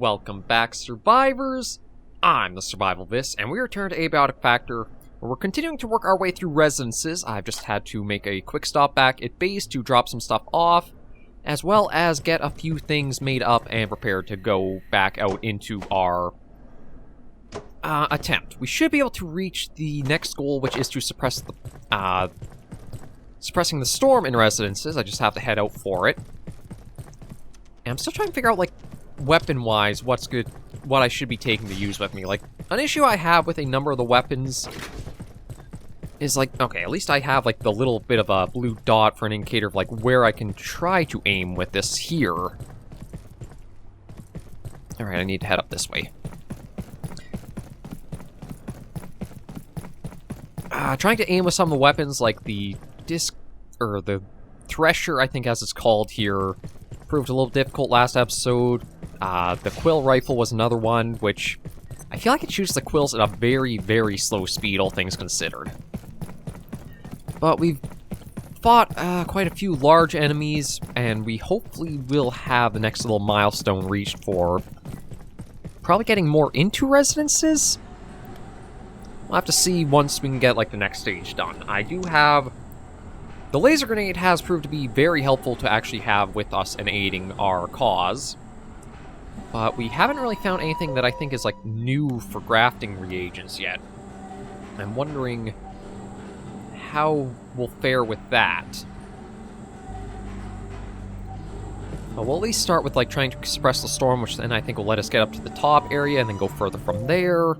welcome back, survivors! I'm the Survivalist, and we return to Abiotic Factor, where we're continuing to work our way through residences. I've just had to make a quick stop back at base to drop some stuff off, as well as get a few things made up and prepared to go back out into our attempt. We should be able to reach the next goal, which is to suppress the, suppressing the storm in residences. I just have to head out for it. And I'm still trying to figure out, like, weapon-wise, what's good, what I should be taking to use with me. Like, an issue I have with a number of the weapons is, like, okay, at least I have, like, the little bit of a blue dot for an indicator of, like, where I can try to aim with this here. Alright, I need to head up this way. Trying to aim with some of the weapons, like the the Thresher, I think as it's called here, proved a little difficult last episode. The Quill Rifle was another one, which I feel like it shoots the quills at a very, very slow speed, all things considered. But we've fought quite a few large enemies, and we hopefully will have the next little milestone reached for probably getting more into residences. We'll have to see once we can get, like, the next stage done. I do have... The laser grenade has proved to be very helpful to actually have with us in aiding our cause. But we haven't really found anything that I think is, like, new for grafting reagents yet. I'm wondering how we'll fare with that. Well, we'll at least start with, like, trying to suppress the storm, which then I think will let us get up to the top area and then go further from there.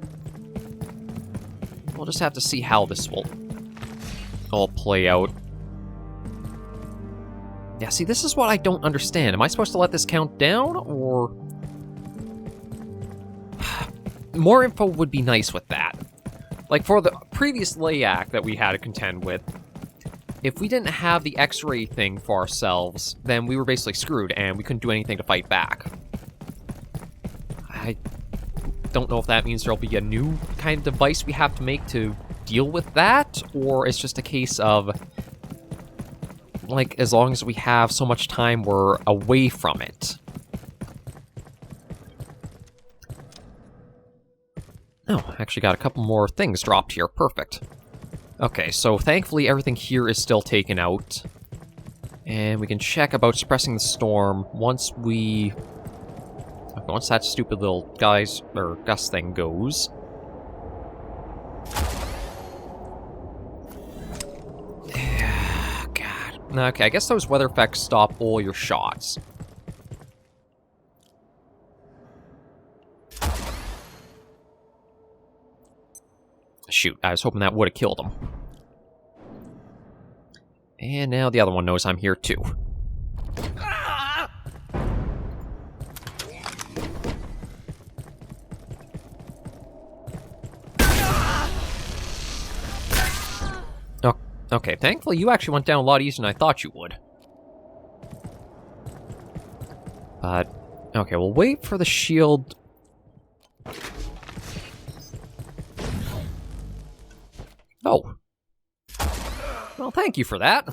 We'll just have to see how this will all play out. Yeah, see, this is what I don't understand. Am I supposed to let this count down, or... More info would be nice with that. Like, for the previous layak that we had to contend with, if we didn't have the X-ray thing for ourselves, then we were basically screwed, and we couldn't do anything to fight back. I don't know if that means there'll be a new kind of device we have to make to deal with that, or it's just a case of, like, as long as we have so much time, we're away from it. Oh, actually got a couple more things dropped here. Perfect. Okay, so thankfully everything here is still taken out. And we can check about suppressing the storm once we... Okay, once that stupid little gust thing goes. God. Okay, I guess those weather effects stop all your shots. Shoot, I was hoping that would have killed him. And now the other one knows I'm here too. Oh, okay, thankfully you actually went down a lot easier than I thought you would. But, okay, we'll wait for the shield... Oh. Well, thank you for that.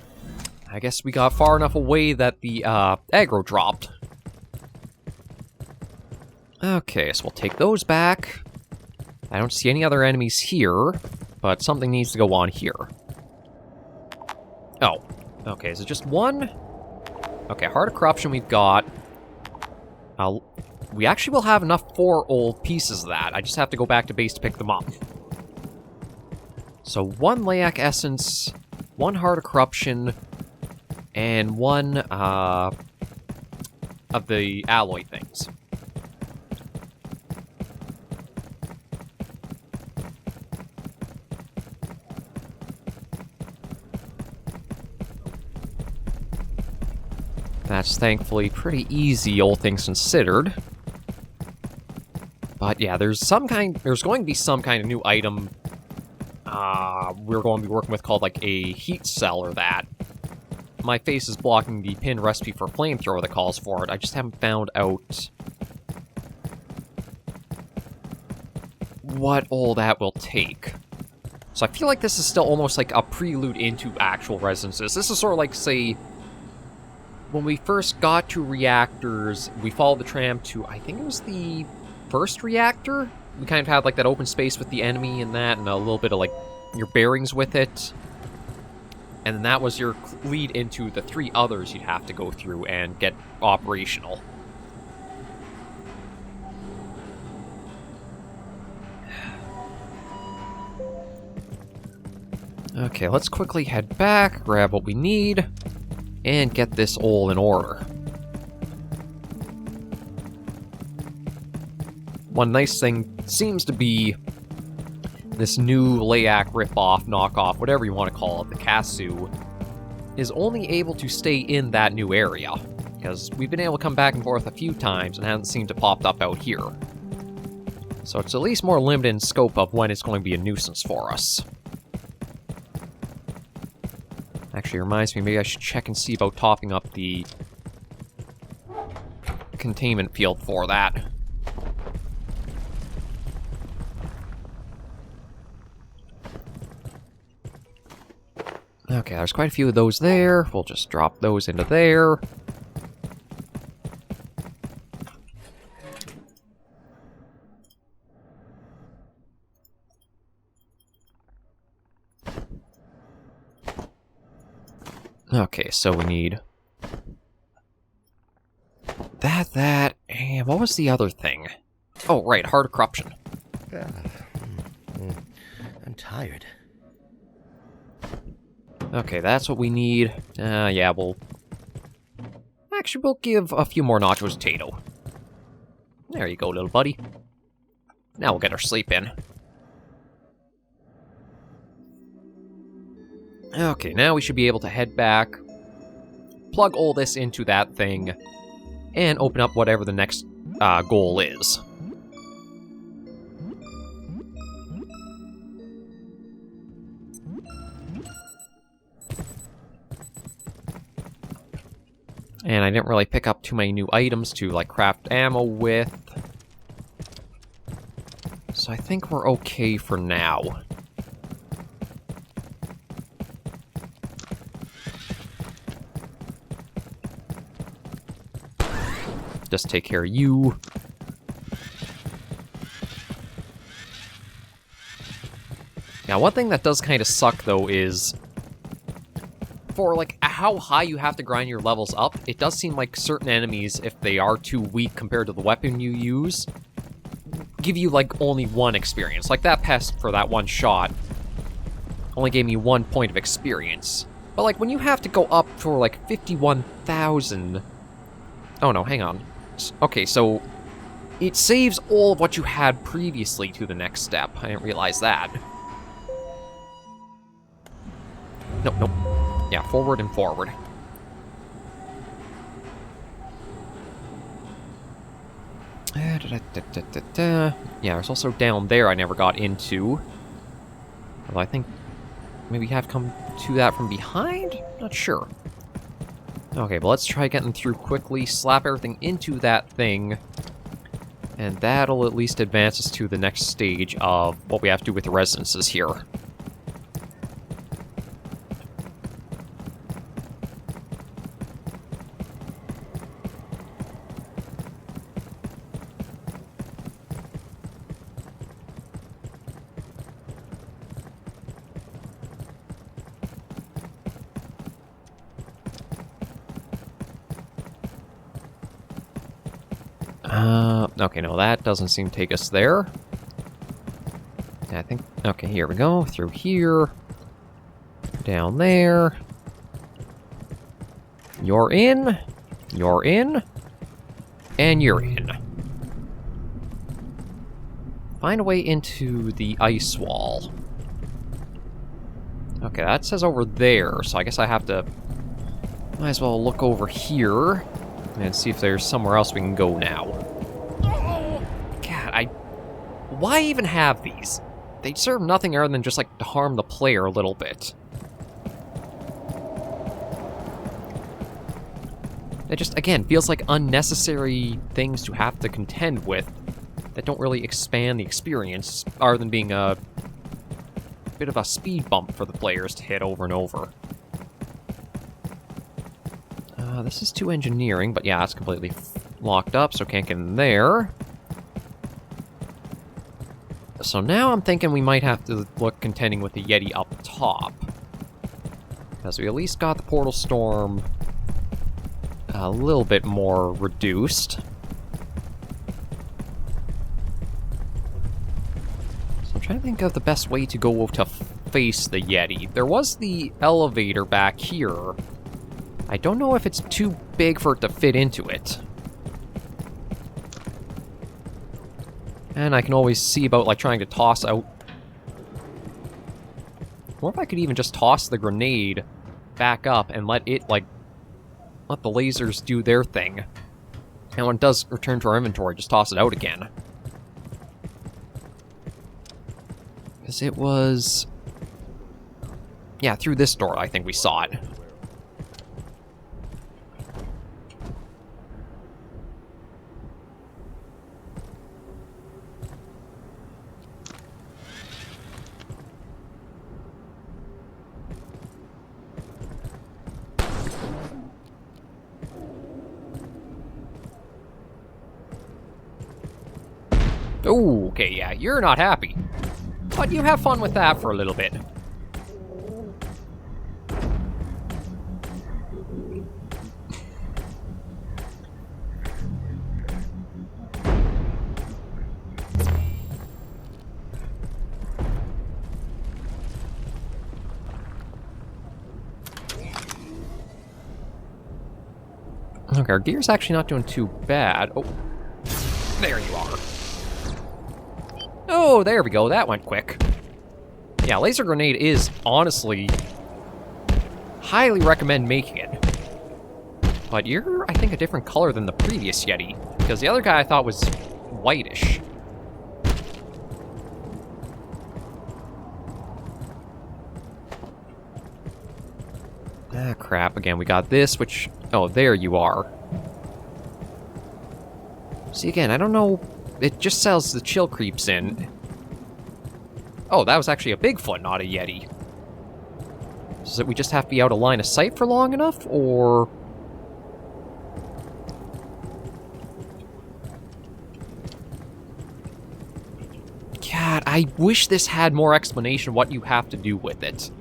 I guess we got far enough away that the, aggro dropped. Okay, so we'll take those back. I don't see any other enemies here, but something needs to go on here. Oh. Okay, is it just one? Okay, Heart of Corruption we've got. We actually will have enough 4 old pieces of that. I just have to go back to base to pick them up. So 1 Layak Essence, 1 Heart of Corruption, and 1 of the alloy things. That's thankfully pretty easy, all things considered. But yeah, there's going to be some kind of new item we're going to be working with called, like, a heat cell or that. My face is blocking the pinned recipe for flamethrower that calls for it. I just haven't found out what all that will take. So I feel like this is still almost like a prelude into actual residences. This is sort of like, say, when we first got to reactors, we followed the tram to, I think it was the first reactor? We kind of had, like, that open space with the enemy and that, and a little bit of, like, your bearings with it. And then that was your lead into the 3 others you'd have to go through and get operational. Okay, let's quickly head back, grab what we need, and get this all in order. One nice thing seems to be this new Layak ripoff, knockoff, whatever you want to call it, the Kasu, is only able to stay in that new area, because we've been able to come back and forth a few times and hasn't seemed to pop up out here. So it's at least more limited in scope of when it's going to be a nuisance for us. Actually, reminds me, maybe I should check and see about topping up the containment field for that. Okay, there's quite a few of those there. We'll just drop those into there. Okay, so we need that, and what was the other thing? Oh, right, Heart of Corruption. I'm tired. Okay, that's what we need. Yeah, Actually, we'll give a few more nachos to Tato. There you go, little buddy. Now we'll get our sleep in. Okay, now we should be able to head back, plug all this into that thing, and open up whatever the next goal is. And I didn't really pick up too many new items to, like, craft ammo with. So I think we're okay for now. Just take care of you. Now, one thing that does kind of suck, though, is for, like, how high you have to grind your levels up, it does seem like certain enemies, if they are too weak compared to the weapon you use, give you, like, only 1 experience. Like, that pest for that 1 shot only gave me 1 point of experience. But, like, when you have to go up for, like, 51,000... Oh, no, hang on. Okay, so it saves all of what you had previously to the next step. I didn't realize that. Nope. Yeah, forward and forward. Yeah, there's also down there I never got into. Although I think maybe you have to come to that from behind? Not sure. Okay, but let's try getting through quickly, slap everything into that thing, and that'll at least advance us to the next stage of what we have to do with the residences here. Okay, no, that doesn't seem to take us there. I think, okay, here we go, through here, down there. You're in, and you're in. Find a way into the ice wall. Okay, that says over there, so I guess I have to... Might as well look over here and see if there's somewhere else we can go now. God, why even have these? They serve nothing other than just, like, to harm the player a little bit. It just, again, feels like unnecessary things to have to contend with that don't really expand the experience, other than being a bit of a speed bump for the players to hit over and over. This is to engineering, but yeah, it's completely locked up, so can't get in there. So now I'm thinking we might have to look contending with the Yeti up top. Because we at least got the portal storm a little bit more reduced. So I'm trying to think of the best way to go to face the Yeti. There was the elevator back here. I don't know if it's too big for it to fit into it. And I can always see about, like, trying to toss out... Or if I could even just toss the grenade back up and let it, like... Let the lasers do their thing. And when it does return to our inventory, just toss it out again. Because it was... Yeah, through this door, I think we saw it. Oh, okay, yeah, you're not happy. But you have fun with that for a little bit. Okay, our gear's actually not doing too bad. Oh, there you are. Oh, there we go. That went quick. Yeah, laser grenade is honestly highly recommend making it. But you're, I think, a different color than the previous Yeti, because the other guy I thought was whitish. Ah, crap. Again, we got this, which... Oh, there you are. See, again, I don't know... It just says the chill creeps in. Oh, that was actually a Bigfoot, not a Yeti. Does it we just have to be out of line of sight for long enough, or... God, I wish this had more explanation what you have to do with it.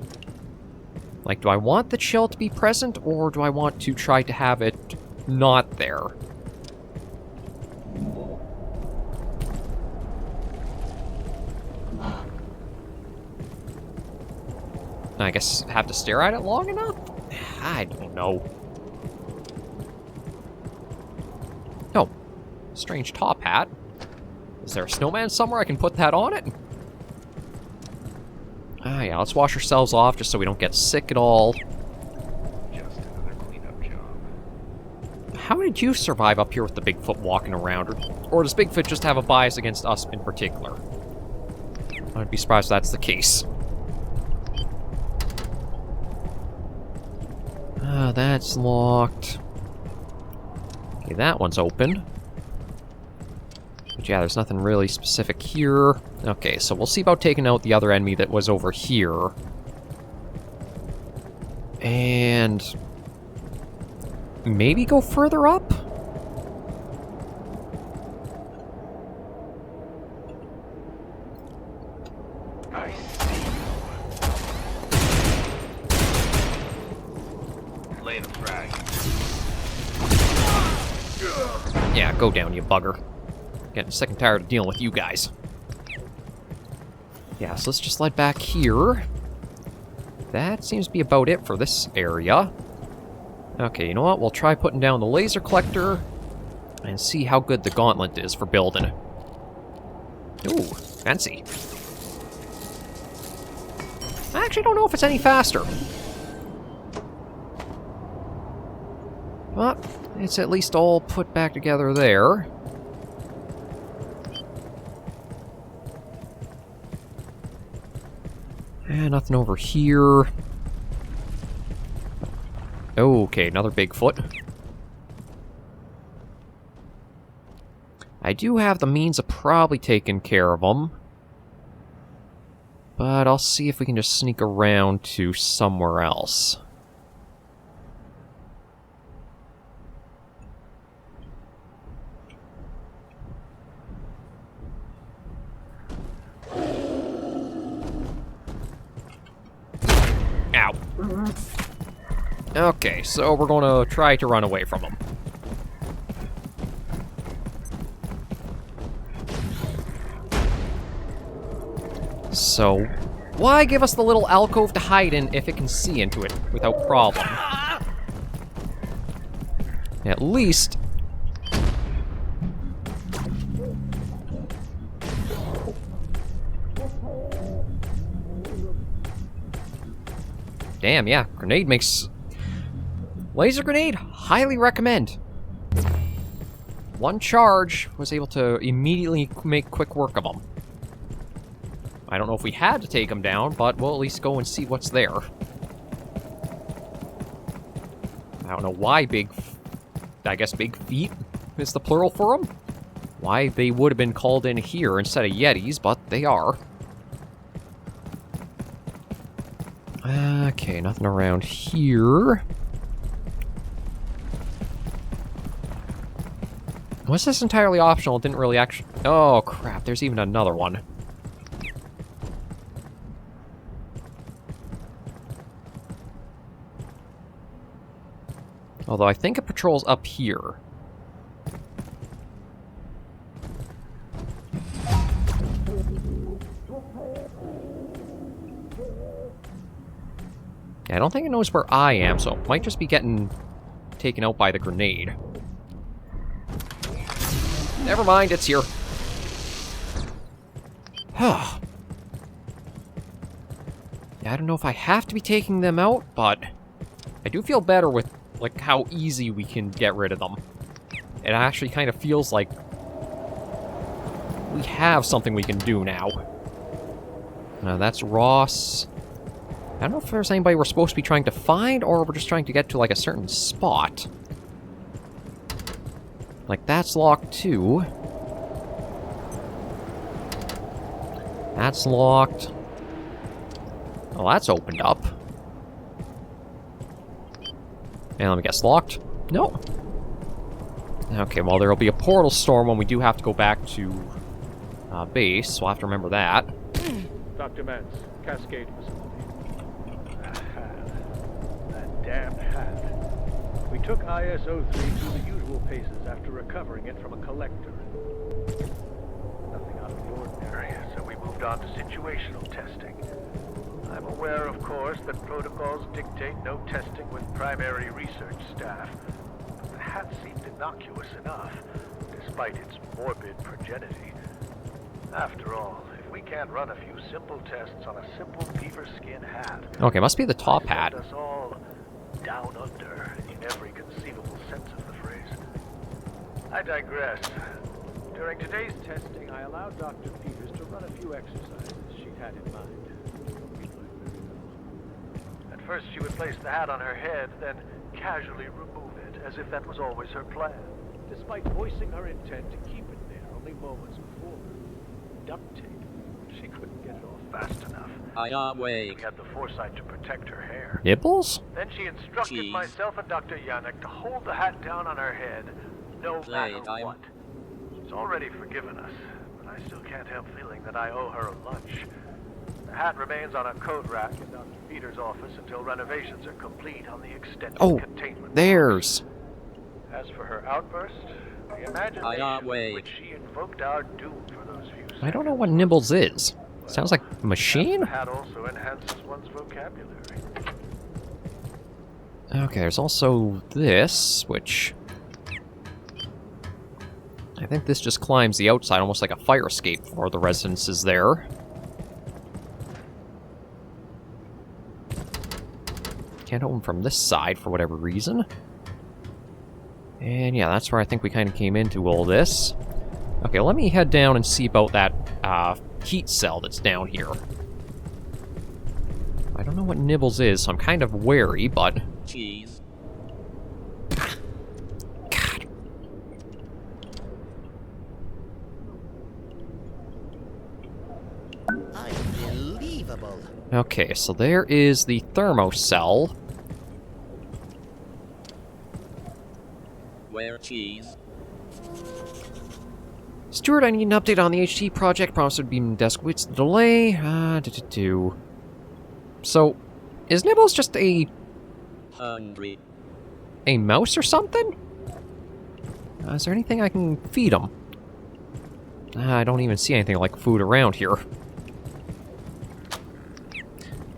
Like, do I want the chill to be present, or do I want to try to have it not there? I guess have to stare at it long enough? I don't know. Oh, strange top hat. Is there a snowman somewhere I can put that on it? Ah, yeah, let's wash ourselves off just so we don't get sick at all. Just another cleanup job. How did you survive up here with the Bigfoot walking around? Or does Bigfoot just have a bias against us in particular? I'd be surprised if that's the case. Ah, that's locked. Okay, that one's open. But yeah, there's nothing really specific here. Okay, so we'll see about taking out the other enemy that was over here. And... maybe go further up? I see you. Lay the frag. Yeah, go down, you bugger. Getting sick and tired of dealing with you guys. Yeah, so let's just slide back here. That seems to be about it for this area. Okay, you know what? We'll try putting down the laser collector and see how good the gauntlet is for building. Ooh, fancy. I actually don't know if it's any faster. But it's at least all put back together there. And nothing over here. Okay, another Bigfoot. I do have the means of probably taking care of them. But I'll see if we can just sneak around to somewhere else. Okay, so we're gonna try to run away from them. So, why give us the little alcove to hide in if it can see into it without problem? At least... Damn, yeah, grenade makes... Laser grenade, highly recommend. One charge was able to immediately make quick work of them. I don't know if we had to take them down, but we'll at least go and see what's there. I don't know why I guess Bigfeet is the plural for them. Why they would have been called in here instead of Yetis, but they are. Okay, nothing around here. Was this entirely optional? It didn't really actually... Oh, crap, there's even another one. Although I think it patrols up here. Yeah, I don't think it knows where I am, so it might just be getting taken out by the grenade. Never mind, it's here. Yeah, I don't know if I have to be taking them out, but I do feel better with like how easy we can get rid of them. It actually kind of feels like we have something we can do now. That's Ross. I don't know if there's anybody we're supposed to be trying to find, or we're just trying to get to like a certain spot. Like that's locked too. That's locked. Oh, that's opened up. And let me guess, locked? No. Okay, well, there'll be a portal storm when we do have to go back to base, so I'll have to remember that. Dr. Mance, Cascade facility. That damned hat. We took ISO-3 through the usual paces after recovering it from a collector. Nothing out of the ordinary, so we moved on to situational testing. I'm aware, of course, that protocols dictate no testing with primary research staff. But the hat seemed innocuous enough, despite its morbid progeny. After all, if we can't run a few simple tests on a simple beaver skin hat... Okay, must be the top hat. ...us all down under in every conceivable sense of the phrase. I digress. During today's testing, I allowed Dr. Peters to run a few exercises she had in mind. At first, she would place the hat on her head, then casually remove it, as if that was always her plan. Despite voicing her intent to keep it there only moments before. Duct tape. She couldn't get it off fast enough. I am awake. We had the foresight to protect her hair. Nipples? Then she instructed Jeez. myself and Dr. Yannick to hold the hat down on her head, no matter Playtime. what. She's already forgiven us, but I still can't help feeling that I owe her a lunch. The hat remains on a coat rack in Dr. Peters' office until renovations are complete on the extended containment. There's... As for her outburst, the imagination am with awake. which she invoked our doom for those few seconds. I don't know what Nibbles is. Sounds like a machine? The hat also enhances one's vocabulary. Okay, there's also this, which... I think this just climbs the outside, almost like a fire escape for the residences there. Can't open from this side for whatever reason. And yeah, that's where I think we kind of came into all this. Okay, let me head down and see about that heat cell that's down here. I don't know what Nibbles is, so I'm kind of wary, but... Cheese. God. Unbelievable. Okay, so there is the thermocell. Where cheese? Stuart, I need an update on the HT project. Promised would be in desk with delay. So, is Nibbles just a Hungry. A mouse or something? Is there anything I can feed them? I don't even see anything like food around here.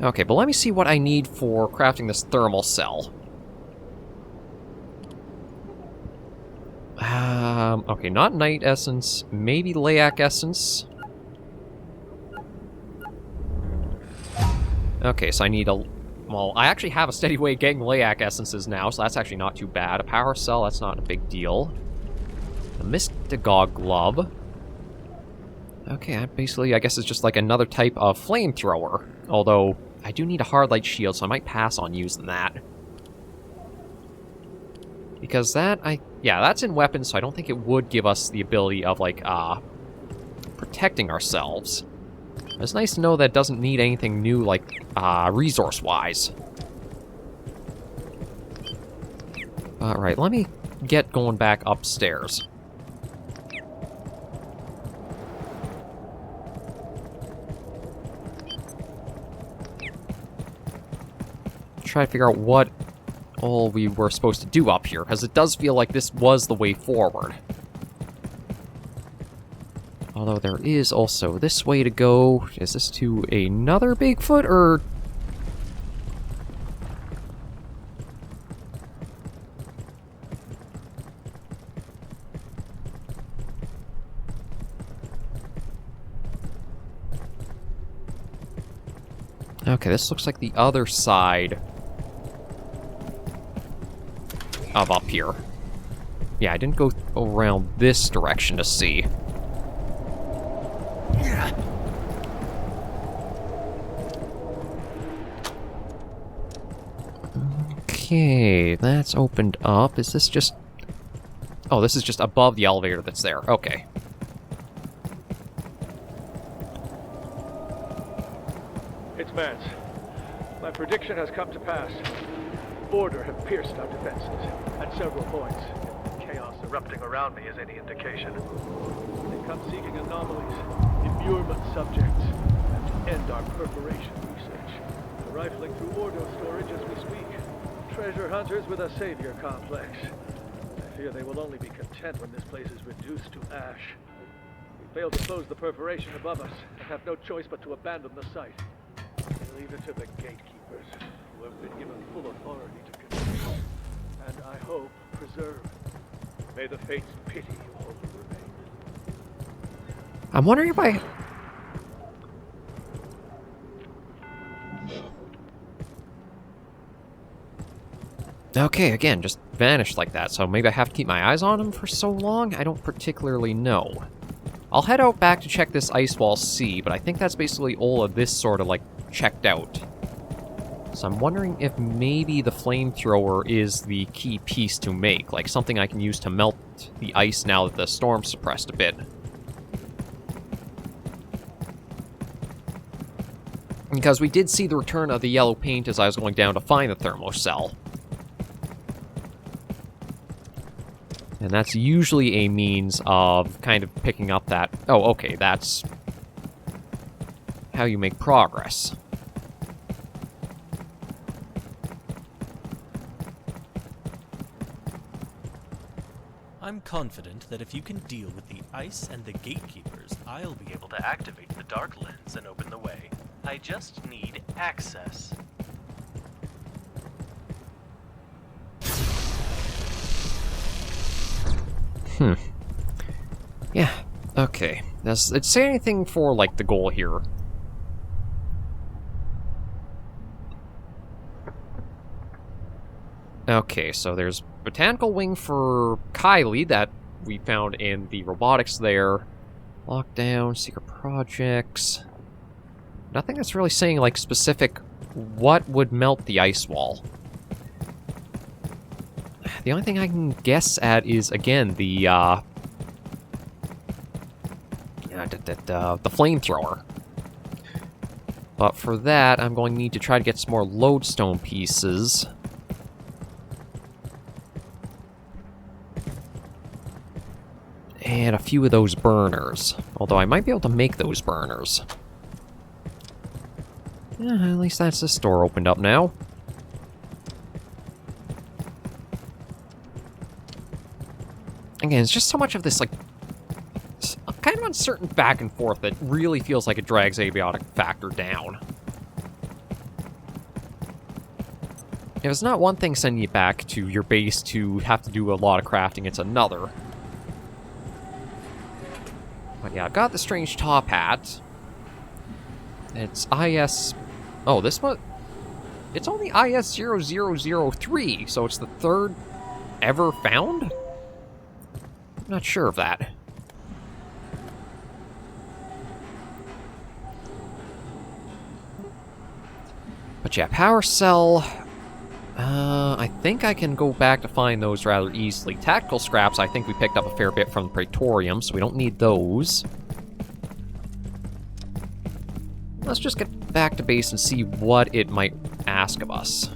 Okay, but let me see what I need for crafting this thermal cell. Okay, not night essence, maybe layak essence. Okay, so I need a... Well, I actually have a steady way of getting layak essences now, so that's actually not too bad. A power cell, that's not a big deal. A Mystagogue glove. Okay, basically, I guess it's just like another type of flamethrower. Although, I do need a hard light shield, so I might pass on using that. Because that, yeah, that's in weapons, so I don't think it would give us the ability of, like, protecting ourselves. It's nice to know that it doesn't need anything new, like, resource-wise. Alright, let me get going back upstairs. Try to figure out what all we were supposed to do up here, because it does feel like this was the way forward. Although there is also this way to go. Is this to another Bigfoot, or... Okay, this looks like the other side of up here. Yeah, I didn't go around this direction to see. Okay, that's opened up. Is this just... Oh, this is just above the elevator that's there. Okay. It's Mance. My prediction has come to pass. Order have pierced our defenses at several points. Chaos erupting around me is any indication. They come seeking anomalies, immurement subjects, and to end our perforation research. They're rifling through Ordo storage as we speak. Treasure hunters with a savior complex. I fear they will only be content when this place is reduced to ash. We fail to close the perforation above us and have no choice but to abandon the site. Leave it to the gatekeepers, who have been given full authority to control, and I hope preserve. May the fates pity all who remain. I'm wondering if I... Okay, again, just vanished like that, so maybe I have to keep my eyes on him for so long? I don't particularly know. I'll head out back to check this ice wall C, but I think that's basically all of this sort of, like, checked out. So I'm wondering if maybe the flamethrower is the key piece to make, like something I can use to melt the ice now that the storm's suppressed a bit. Because we did see the return of the yellow paint as I was going down to find the thermocell. And that's usually a means of kind of picking up that... Oh, okay, that's how you make progress. I'm confident that if you can deal with the ice and the gatekeepers, I'll be able to activate the dark lens and open the way. I just need access. Yeah, okay. Does it say anything for, like, the goal here? Okay, so there's botanical wing for Kylie that we found in the robotics there. Lockdown, secret projects. Nothing that's really saying, like, specific what would melt the ice wall. The only thing I can guess at is, again, the flamethrower. But for that, I'm going to need to try to get some more lodestone pieces. And a few of those burners. Although I might be able to make those burners. Yeah, at least that's this door opened up now. Again, it's just so much of this, like, kind of uncertain back and forth that really feels like it drags Abiotic Factor down. If it's not one thing sending you back to your base to have to do a lot of crafting, it's another. But yeah, I've got the strange top hat. It's IS... Oh, this one... It's only IS-0003, so it's the third ever found? I'm not sure of that. But yeah, power cell... I think I can go back to find those rather easily. Tactical scraps, I think we picked up a fair bit from the Praetorium, so we don't need those. Let's just get back to base and see what it might ask of us.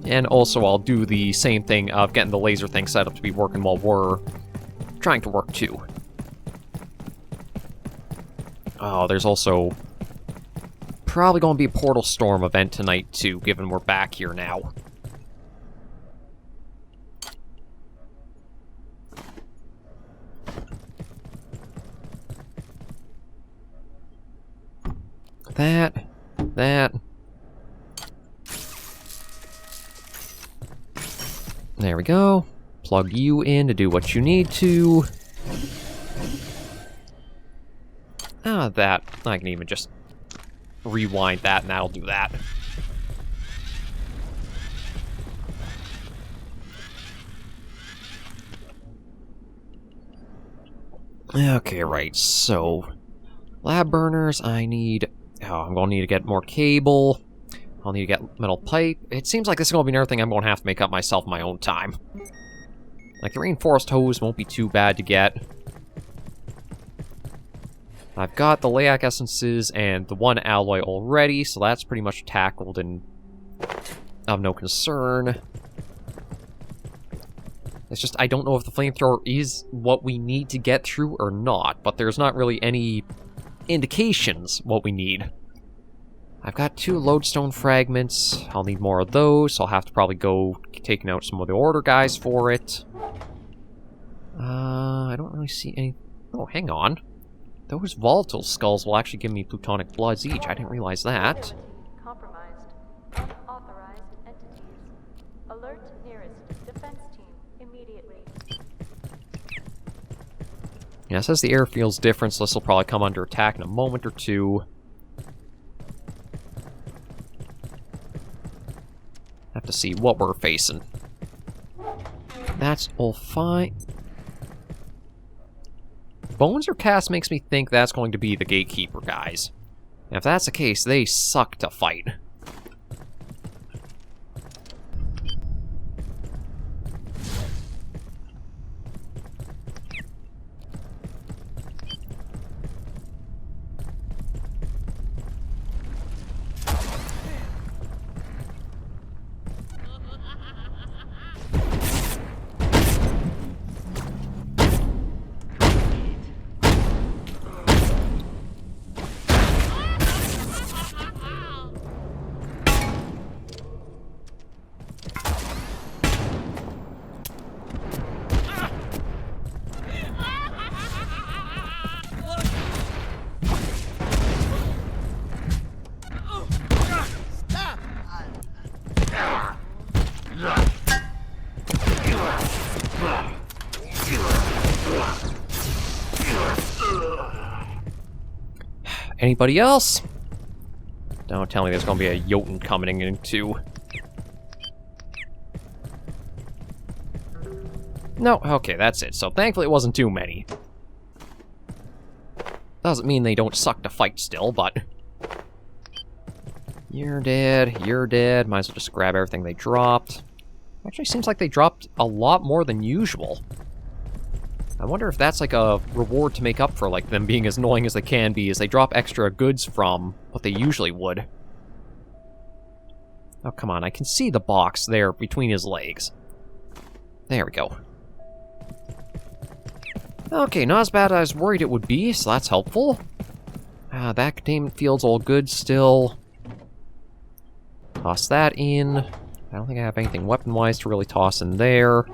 And also I'll do the same thing of getting the laser thing set up to be working while we're trying to work too. Oh, there's also probably going to be a Portal Storm event tonight too, given we're back here now. That. There we go. Plug you in to do what you need to. That. I can even just rewind that and that'll do that. Okay, right, so... Lab burners, I need... Oh, I'm going to need to get more cable. I'll need to get metal pipe. It seems like this is going to be another thing I'm going to have to make up myself in my own time. Like, the reinforced hose won't be too bad to get. I've got the Layak essences and the one alloy already, so that's pretty much tackled and of no concern. It's just, I don't know if the flamethrower is what we need to get through or not, but there's not really any indications what we need. I've got 2 lodestone fragments. I'll need more of those, so I'll have to probably go taking out some of the order guys for it. I don't really see any... Oh, hang on. Those volatile skulls will actually give me plutonic bloods each. I didn't realize that. Compromised. Unauthorized entities. Alert nearest defense team immediately. Yeah, it says the airfield's different, so this will probably come under attack in a moment or two. Have to see what we're facing. That's all fine. Bones or cast makes me think that's going to be the gatekeeper guys. And if that's the case, they suck to fight. Anybody else? Don't tell me there's gonna be a Jotun coming in too. No, okay, that's it. So thankfully it wasn't too many. Doesn't mean they don't suck to fight still, but... You're dead, you're dead. Might as well just grab everything they dropped. Actually seems like they dropped a lot more than usual. I wonder if that's like a reward to make up for like them being as annoying as they can be, as they drop extra goods from what they usually would. Oh, come on, I can see the box there between his legs. There we go. Okay, not as bad as I was worried it would be, so that's helpful. That containment field's all good still. Toss that in. I don't think I have anything weapon-wise to really toss in there.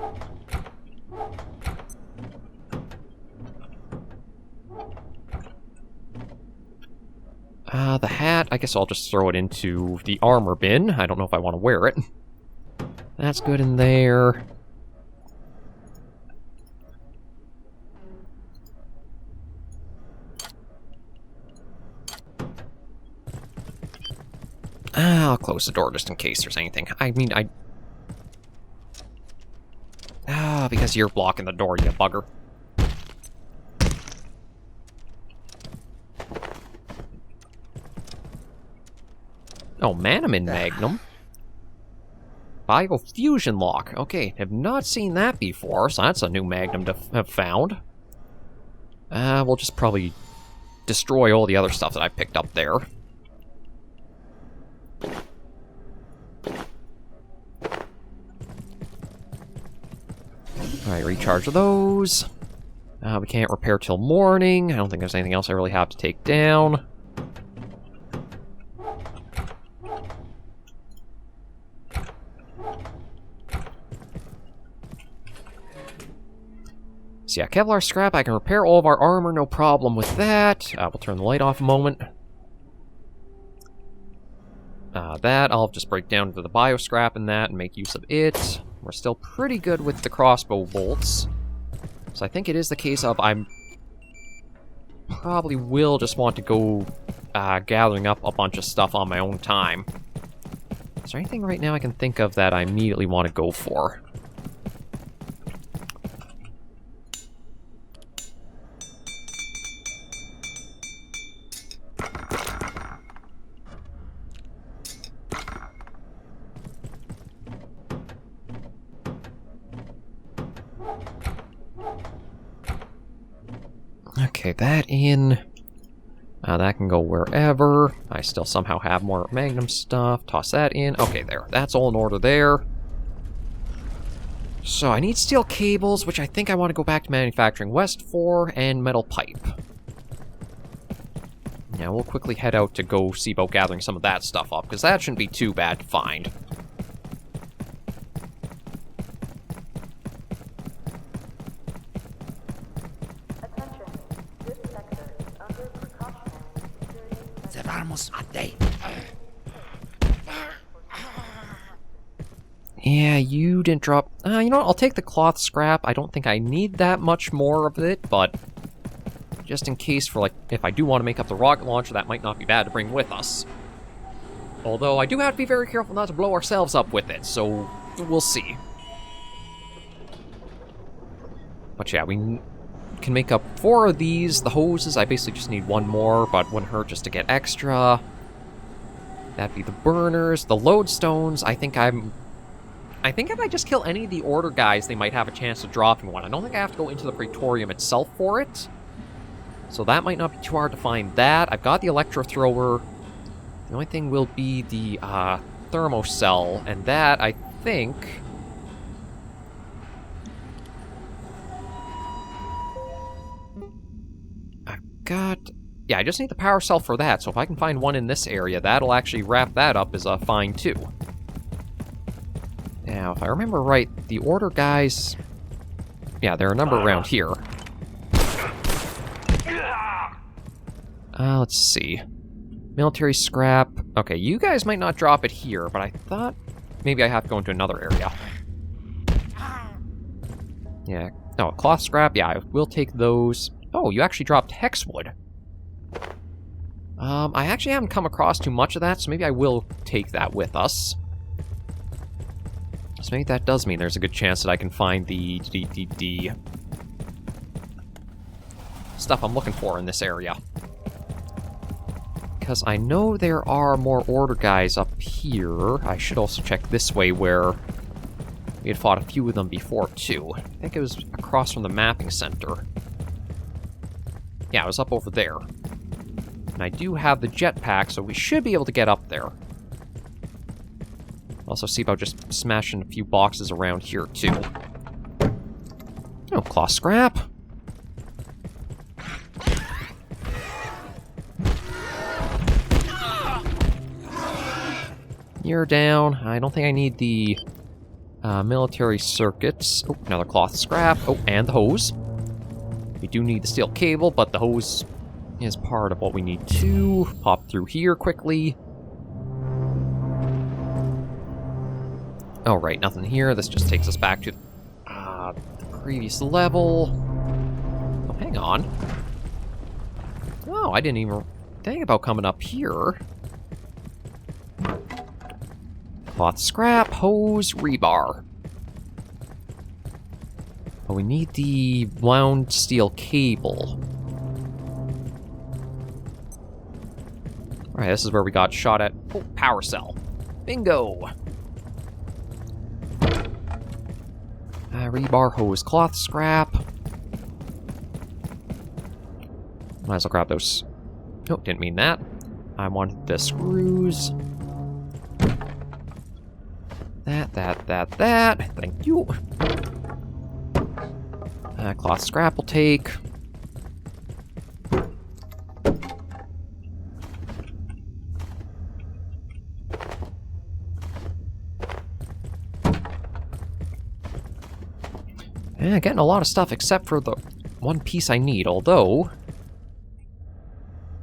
The hat, I guess I'll just throw it into the armor bin. I don't know if I want to wear it. That's good in there. I'll close the door just in case there's anything. I mean, because you're blocking the door, you bugger. Oh, Manamin Magnum. Biofusion lock. Okay, have not seen that before, so that's a new Magnum to have found. We'll just probably destroy all the other stuff that I picked up there. Alright, recharge those. We can't repair till morning. I don't think there's anything else I really have to take down. So yeah, Kevlar scrap, I can repair all of our armor, no problem with that. We'll turn the light off a moment. That, I'll just break down to the bioscrap and that and make use of it. We're still pretty good with the crossbow bolts. So I think it is the case of I'm probably will just want to go gathering up a bunch of stuff on my own time. Is there anything right now I can think of that I immediately want to go for? Okay, that in. That can go wherever. I still somehow have more Magnum stuff. Toss that in. Okay, there. That's all in order there. So I need steel cables, which I think I want to go back to Manufacturing West for, and metal pipe. Now we'll quickly head out to go see about gathering some of that stuff up, because that shouldn't be too bad to find. Yeah, you didn't drop... you know what, I'll take the cloth scrap. I don't think I need that much more of it, but just in case for, like, if I do want to make up the rocket launcher, that might not be bad to bring with us. Although I do have to be very careful not to blow ourselves up with it, so we'll see. But yeah, we can make up 4 of these. The hoses, I basically just need 1 more, but wouldn't hurt just to get extra. That'd be the burners. The lodestones, I think if I just kill any of the order guys, they might have a chance of dropping one. I don't think I have to go into the Praetorium itself for it. So that might not be too hard to find that. I've got the Electro Thrower. The only thing will be the Thermocell, and that, I think... Yeah, I just need the power cell for that, so if I can find one in this area, that'll actually wrap that up as fine too. Now, if I remember right, the order guys... Yeah, there are a number around here. Let's see. Military scrap. Okay, you guys might not drop it here, but I thought maybe I have to go into another area. Yeah. No, cloth scrap. Yeah, I will take those. Oh, you actually dropped hexwood. I actually haven't come across too much of that, so maybe I will take that with us. So maybe that does mean there's a good chance that I can find the stuff I'm looking for in this area. Because I know there are more order guys up here. I should also check this way where we had fought a few of them before, too. I think it was across from the mapping center. Yeah, it was up over there. And I do have the jetpack, so we should be able to get up there. Also see about just smashing a few boxes around here, too. Oh, cloth scrap. You're down. I don't think I need the military circuits. Oh, another cloth scrap. Oh, and the hose. We do need the steel cable, but the hose is part of what we need to. Pop through here quickly. Oh, right, nothing here. This just takes us back to the previous level. Oh, hang on. Oh, I didn't even think about coming up here. Cloth scrap, hose, rebar. Oh, we need the wound steel cable. Alright, this is where we got shot at. Oh, power cell. Bingo! Rebar, hose, cloth scrap. Might as well grab those. Oh, didn't mean that. I wanted the screws. That. Thank you. Cloth scrap will take. Yeah, getting a lot of stuff except for the one piece I need, although...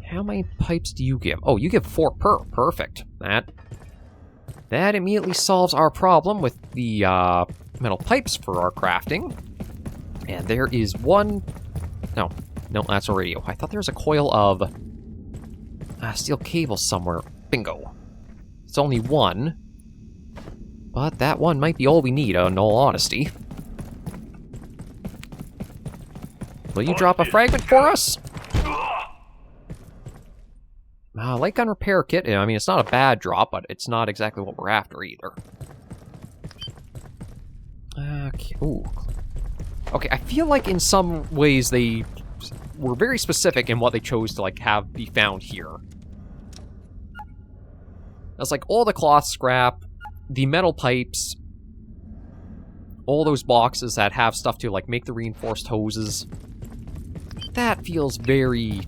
How many pipes do you give? Oh, you give 4 per. Perfect. That immediately solves our problem with the metal pipes for our crafting. And there is one... No, that's a radio. I thought there was a coil of steel cable somewhere. Bingo. It's only one. But that one might be all we need, in all honesty. Will you drop a fragment for us? Light gun repair kit. I mean, it's not a bad drop, but it's not exactly what we're after either. Okay. Ooh. Okay, I feel like in some ways they were very specific in what they chose to like have be found here. That's like all the cloth scrap, the metal pipes, all those boxes that have stuff to like make the reinforced hoses. That feels very...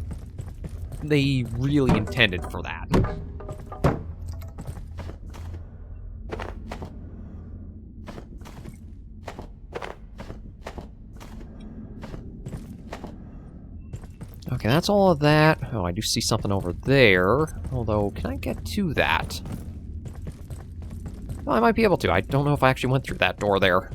They really intended for that. Okay, that's all of that. Oh, I do see something over there. Although, can I get to that? Well, I might be able to. I don't know if I actually went through that door there.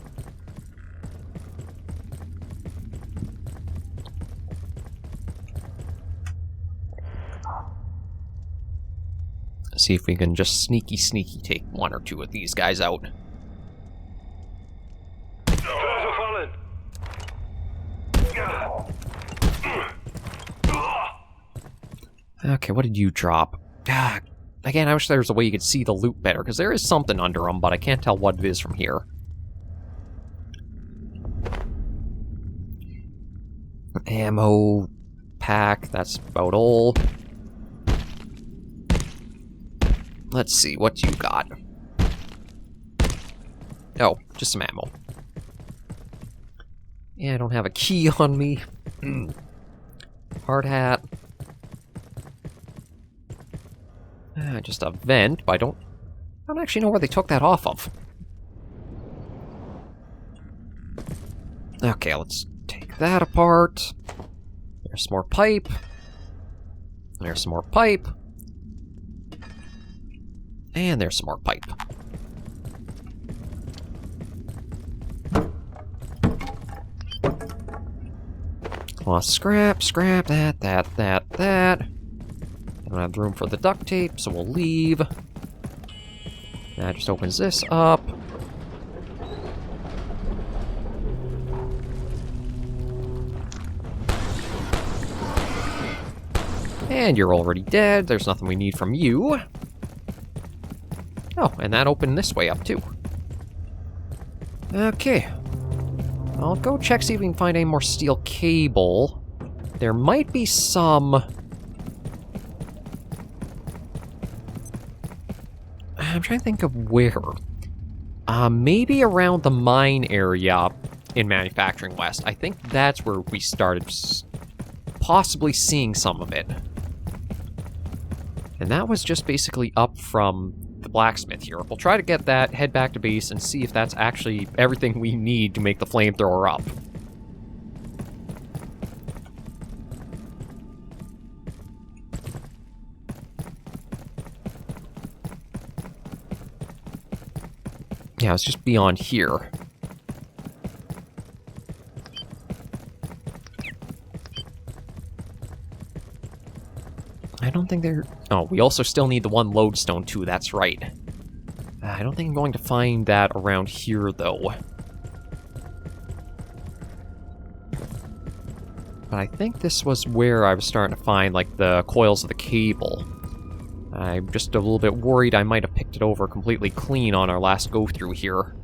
See if we can just sneaky take 1 or 2 of these guys out. Okay, what did you drop? Again, I wish there was a way you could see the loot better, because there is something under them, but I can't tell what it is from here. Ammo pack, that's about all. Let's see, what you got? Oh, just some ammo. Yeah, I don't have a key on me. Hard hat. Just a vent, but I don't actually know where they took that off of. Okay, let's take that apart. There's some more pipe. There's some more pipe. And there's some more pipe. Cloth scrap, that. I don't have room for the duct tape, so we'll leave. That just opens this up. And you're already dead. There's nothing we need from you. Oh, and that opened this way up, too. Okay. I'll go check, see if we can find any more steel cable. There might be some... I'm trying to think of where. Maybe around the mine area in Manufacturing West. I think that's where we started possibly seeing some of it. And that was just basically up from the blacksmith here. We'll try to get that, head back to base, and see if that's actually everything we need to make the flamethrower up. Yeah, it's just beyond here. I don't think they're... Oh, we also still need the one lodestone, too. That's right. I don't think I'm going to find that around here, though. But I think this was where I was starting to find, like, the coils of the cable. I'm just a little bit worried I might have picked it over completely clean on our last go-through here.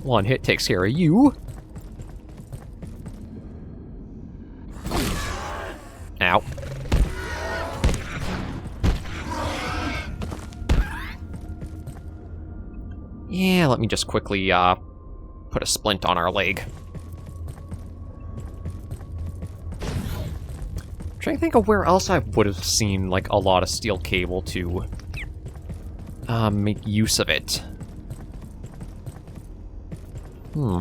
One hit takes care of you. Ow. Yeah, let me just quickly, put a splint on our leg. I'm trying to think of where else I would have seen, like, a lot of steel cable to, make use of it. I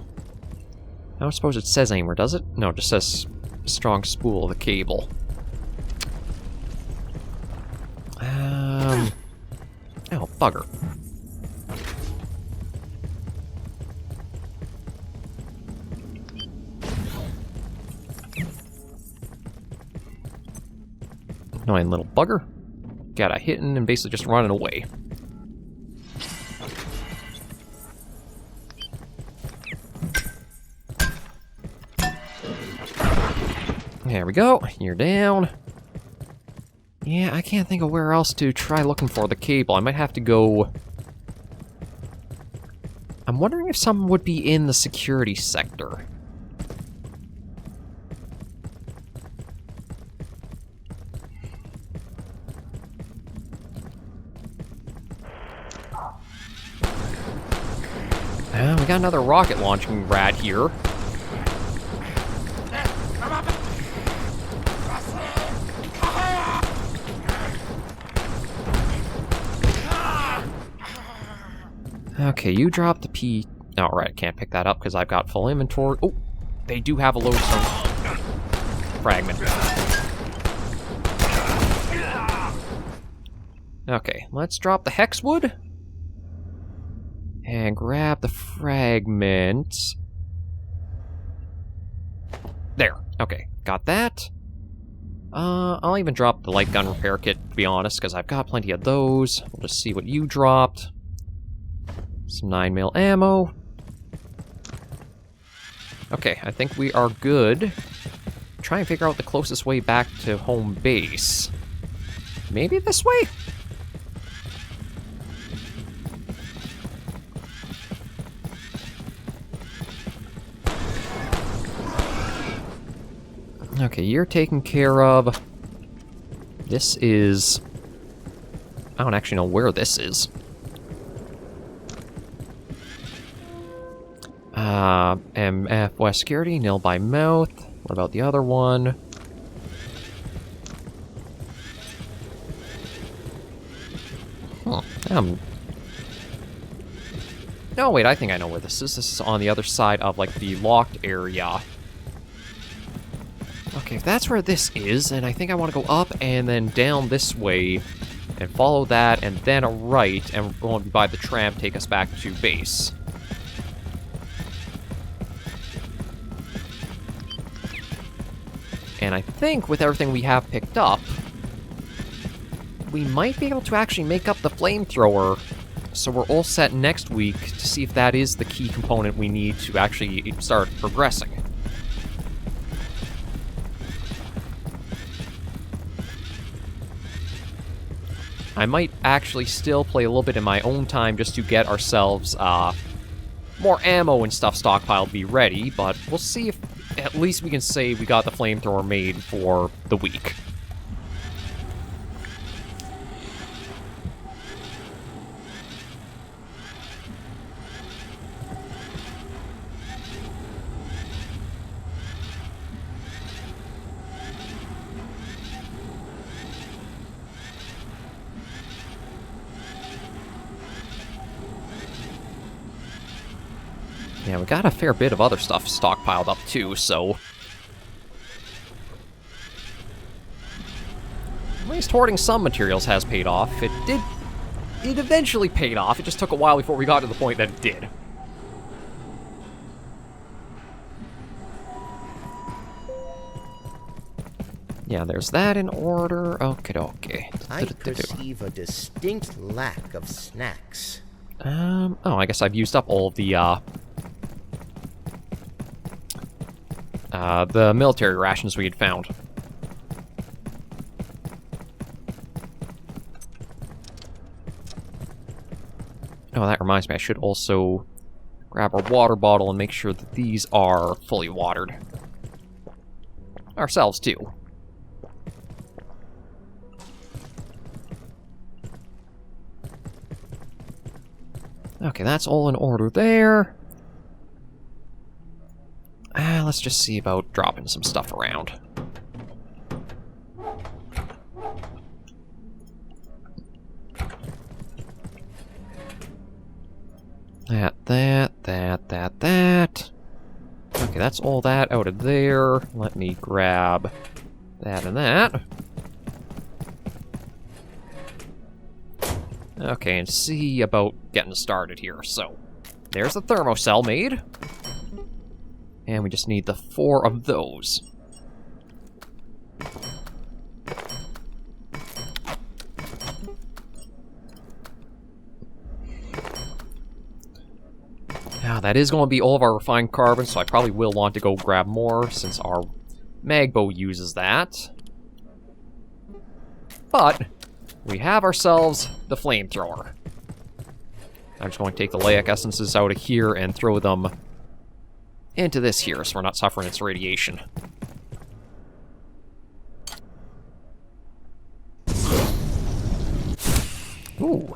don't suppose it says anywhere, does it? No, it just says strong spool of the cable. Oh, bugger. Annoying little bugger. Got a hitting and basically just running away. There we go. You're down. Yeah, I can't think of where else to try looking for the cable. I might have to go... I'm wondering if some would be in the security sector. We got another rocket launching rat here. Okay, you drop the P... Oh, right, I can't pick that up because I've got full inventory. Oh, they do have a lodestone fragment. Okay, let's drop the hexwood. And grab the fragment. There. Okay, got that. I'll even drop the light gun repair kit, to be honest, because I've got plenty of those. We'll just see what you dropped. Some 9mm ammo. Okay, I think we are good. Try and figure out the closest way back to home base. Maybe this way? Okay, you're taken care of. This is... I don't actually know where this is. MF West Security, nil by mouth. What about the other one? Huh. No, wait, I think I know where this is. This is on the other side of, like, the locked area. Okay, if that's where this is, then I think I want to go up and then down this way and follow that, and then a right, and we're going to buy the tram, take us back to base. And I think with everything we have picked up, we might be able to actually make up the flamethrower, so we're all set next week to see if that is the key component we need to actually start progressing. I might actually still play a little bit in my own time just to get ourselves more ammo and stuff stockpiled to be ready, but we'll see if at least we can say we got the flamethrower made for the week. Yeah, we got a fair bit of other stuff stockpiled up too, so... At least hoarding some materials has paid off. It eventually paid off. It just took a while before we got to the point that it did. Yeah, there's that in order. Okay. I perceive a distinct lack of snacks. Oh, I guess I've used up all of the military rations we had found. Oh, that reminds me, I should also grab our water bottle and make sure that these are fully watered. Ourselves, too. Okay, that's all in order there. Let's just see about dropping some stuff around. That. Okay, that's all that out of there. Let me grab that and that. Okay, and see about getting started here. So, there's the thermocell made. And we just need the 4 of those. Now, that is going to be all of our refined carbon, so I probably will want to go grab more, since our magbow uses that. But we have ourselves the flamethrower. I'm just going to take the Leic essences out of here and throw them into this here, so we're not suffering its radiation. Ooh.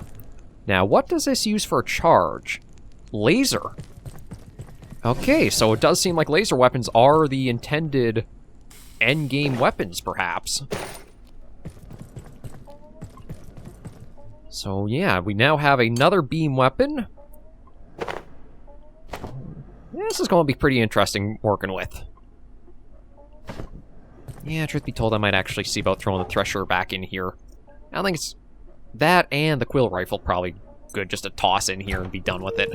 Now, what does this use for a charge? Laser. Okay, so it does seem like laser weapons are the intended endgame weapons, perhaps. So yeah, we now have another beam weapon. This is going to be pretty interesting working with. Yeah, truth be told, I might actually see about throwing the thresher back in here. I don't think it's... That and the quill rifle probably good just to toss in here and be done with it.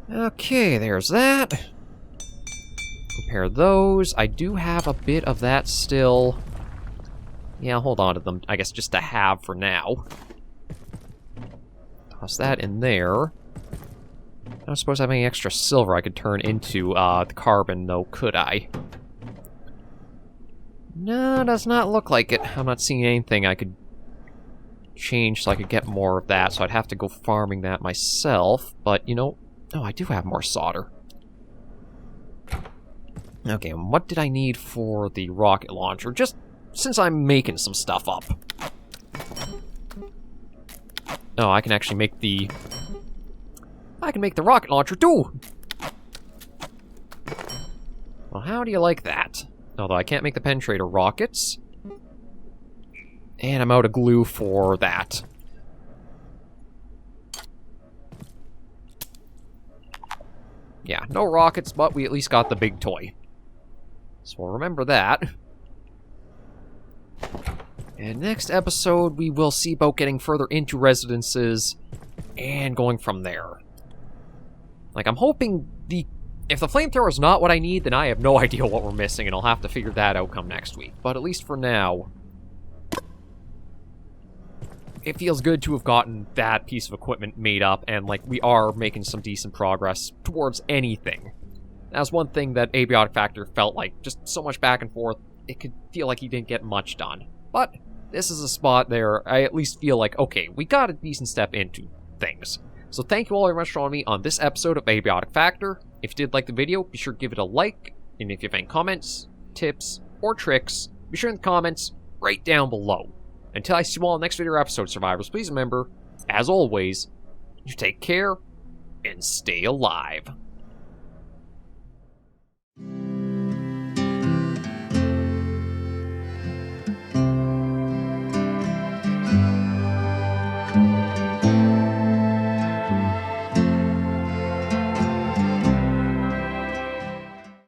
Okay, there's that. Repair those. I do have a bit of that still. Yeah, I'll hold on to them, I guess, just to have for now. Toss that in there. I don't suppose I have any extra silver I could turn into the carbon, though, could I? No, does not look like it. I'm not seeing anything I could change so I could get more of that, so I'd have to go farming that myself. But, you know... Oh, I do have more solder. Okay, and what did I need for the rocket launcher? Just since I'm making some stuff up. Oh, I can actually make the... I can make the rocket launcher too! Well, how do you like that? Although I can't make the penetrator rockets. And I'm out of glue for that. Yeah, no rockets, but we at least got the big toy. So we'll remember that. And next episode, we will see about getting further into residences and going from there. Like, I'm hoping if the flamethrower is not what I need, then I have no idea what we're missing, and I'll have to figure that out come next week. But at least for now, it feels good to have gotten that piece of equipment made up, and, like, we are making some decent progress towards anything. That was one thing that Abiotic Factor felt like, just so much back and forth, it could feel like he didn't get much done. But this is a spot there I at least feel like, okay, we got a decent step into things. So thank you all very much for joining me on this episode of Abiotic Factor. If you did like the video, be sure to give it a like, and if you have any comments, tips, or tricks, be sure in the comments right down below. Until I see you all in the next video or episode, survivors, please remember, as always, you take care and stay alive.